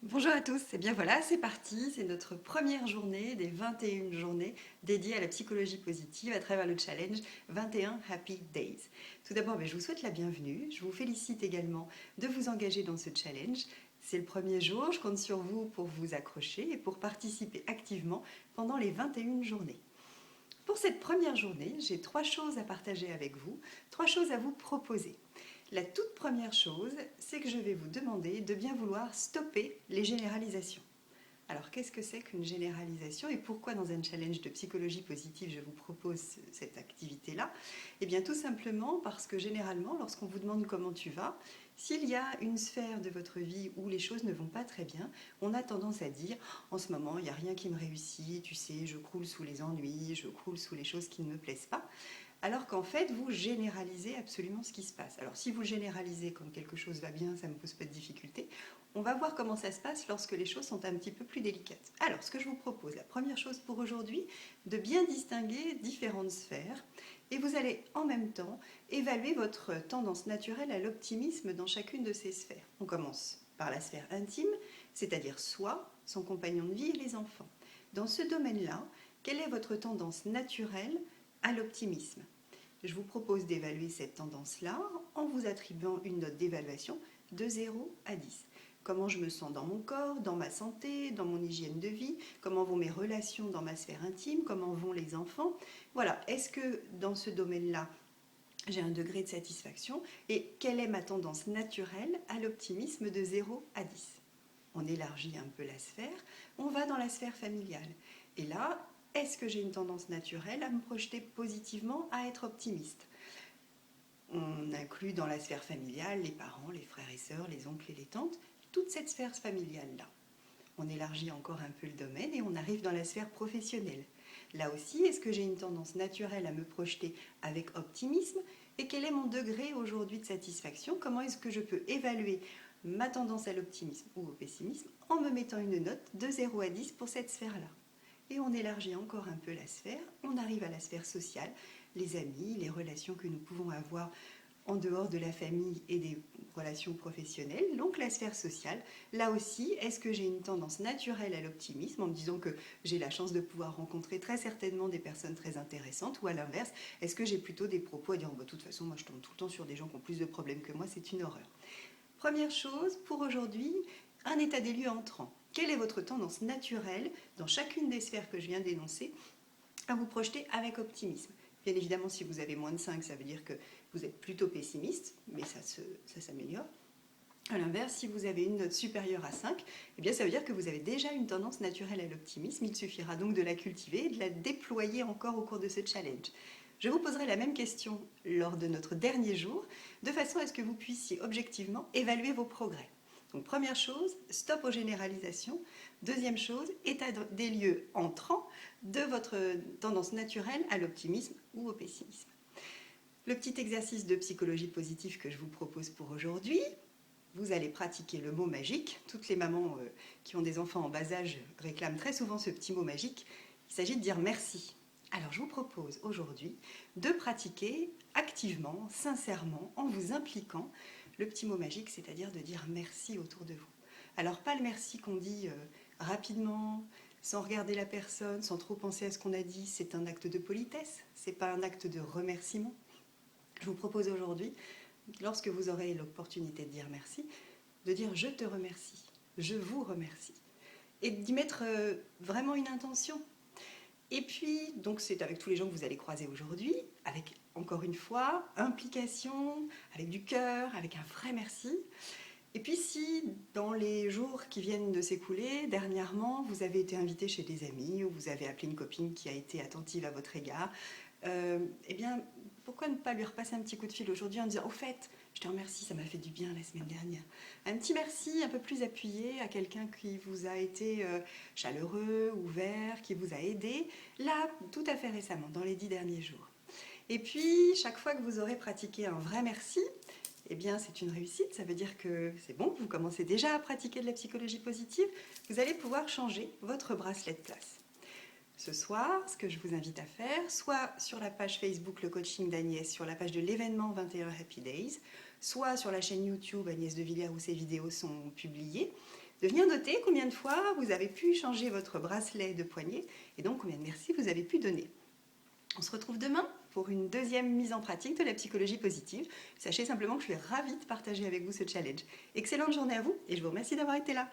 Bonjour à tous, et bien voilà, c'est parti, c'est notre première journée des 21 journées dédiées à la psychologie positive à travers le challenge 21 Happy Days. Tout d'abord, je vous souhaite la bienvenue, je vous félicite également de vous engager dans ce challenge. C'est le premier jour, je compte sur vous pour vous accrocher et pour participer activement pendant les 21 journées. Pour cette première journée, j'ai 3 choses à partager avec vous, 3 choses à vous proposer. La toute première chose, c'est que je vais vous demander de bien vouloir stopper les généralisations. Alors, qu'est-ce que c'est qu'une généralisation et pourquoi dans un challenge de psychologie positive je vous propose cette activité-là? Eh bien, tout simplement parce que généralement, lorsqu'on vous demande comment tu vas, s'il y a une sphère de votre vie où les choses ne vont pas très bien, on a tendance à dire en ce moment, il n'y a rien qui me réussit, tu sais, je croule sous les ennuis, je croule sous les choses qui ne me plaisent pas. Alors qu'en fait, vous généralisez absolument ce qui se passe. Alors si vous généralisez quand quelque chose va bien, ça ne me pose pas de difficulté. On va voir comment ça se passe lorsque les choses sont un petit peu plus délicates. Alors, ce que je vous propose, la première chose pour aujourd'hui, de bien distinguer différentes sphères. Et vous allez en même temps évaluer votre tendance naturelle à l'optimisme dans chacune de ces sphères. On commence par la sphère intime, c'est-à-dire soi, son compagnon de vie et les enfants. Dans ce domaine-là, quelle est votre tendance naturelle à l'optimisme? Je vous propose d'évaluer cette tendance-là en vous attribuant une note d'évaluation de 0 à 10. Comment je me sens dans mon corps, dans ma santé, dans mon hygiène de vie, comment vont mes relations dans ma sphère intime, comment vont les enfants. Voilà, est-ce que dans ce domaine-là, j'ai un degré de satisfaction et quelle est ma tendance naturelle à l'optimisme de 0 à 10? On élargit un peu la sphère, on va dans la sphère familiale. Et là, est-ce que j'ai une tendance naturelle à me projeter positivement, à être optimiste? On inclut dans la sphère familiale les parents, les frères et sœurs, les oncles et les tantes, toute cette sphère familiale-là. On élargit encore un peu le domaine et on arrive dans la sphère professionnelle. Là aussi, est-ce que j'ai une tendance naturelle à me projeter avec optimisme? Et quel est mon degré aujourd'hui de satisfaction? Comment est-ce que je peux évaluer ma tendance à l'optimisme ou au pessimisme en me mettant une note de 0 à 10 pour cette sphère-là? Et on élargit encore un peu la sphère, on arrive à la sphère sociale, les amis, les relations que nous pouvons avoir en dehors de la famille et des relations professionnelles, donc la sphère sociale. Là aussi, est-ce que j'ai une tendance naturelle à l'optimisme en me disant que j'ai la chance de pouvoir rencontrer très certainement des personnes très intéressantes, ou à l'inverse, est-ce que j'ai plutôt des propos à dire de toute façon moi je tombe tout le temps sur des gens qui ont plus de problèmes que moi, c'est une horreur. Première chose pour aujourd'hui, un état des lieux entrant. Quelle est votre tendance naturelle dans chacune des sphères que je viens d'énoncer à vous projeter avec optimisme? Bien évidemment, si vous avez moins de 5, ça veut dire que vous êtes plutôt pessimiste, mais ça s'améliore. A l'inverse, si vous avez une note supérieure à 5, eh bien ça veut dire que vous avez déjà une tendance naturelle à l'optimisme. Il suffira donc de la cultiver et de la déployer encore au cours de ce challenge. Je vous poserai la même question lors de notre dernier jour, de façon à ce que vous puissiez objectivement évaluer vos progrès. Donc première chose, stop aux généralisations. Deuxième chose, état des lieux entrant de votre tendance naturelle à l'optimisme ou au pessimisme. Le petit exercice de psychologie positive que je vous propose pour aujourd'hui, vous allez pratiquer le mot magique. Toutes les mamans qui ont des enfants en bas âge réclament très souvent ce petit mot magique. Il s'agit de dire merci. Alors je vous propose aujourd'hui de pratiquer activement, sincèrement, en vous impliquant le petit mot magique, c'est-à-dire de dire merci autour de vous. Alors pas le merci qu'on dit rapidement, sans regarder la personne, sans trop penser à ce qu'on a dit, c'est un acte de politesse, c'est pas un acte de remerciement. Je vous propose aujourd'hui, lorsque vous aurez l'opportunité de dire merci, de dire je te remercie, je vous remercie, et d'y mettre vraiment une intention. Et puis, donc c'est avec tous les gens que vous allez croiser aujourd'hui, avec encore une fois, implication, avec du cœur, avec un vrai merci. Et puis si dans les jours qui viennent de s'écouler, dernièrement, vous avez été invité chez des amis ou vous avez appelé une copine qui a été attentive à votre égard, eh bien, pourquoi ne pas lui repasser un petit coup de fil aujourd'hui en disant « Au fait, je te remercie, ça m'a fait du bien la semaine dernière ». Un petit merci un peu plus appuyé à quelqu'un qui vous a été chaleureux, ouvert, qui vous a aidé, là, tout à fait récemment, dans les 10 derniers jours. Et puis, chaque fois que vous aurez pratiqué un vrai merci, eh bien, c'est une réussite. Ça veut dire que c'est bon, vous commencez déjà à pratiquer de la psychologie positive. Vous allez pouvoir changer votre bracelet de place. Ce soir, ce que je vous invite à faire, soit sur la page Facebook Le Coaching d'Agnès, sur la page de l'événement 21 Happy Days, soit sur la chaîne YouTube Agnès de Villiers où ces vidéos sont publiées, de venir noter combien de fois vous avez pu changer votre bracelet de poignet et donc combien de merci vous avez pu donner. On se retrouve demain pour une deuxième mise en pratique de la psychologie positive. Sachez simplement que je suis ravie de partager avec vous ce challenge. Excellente journée à vous et je vous remercie d'avoir été là.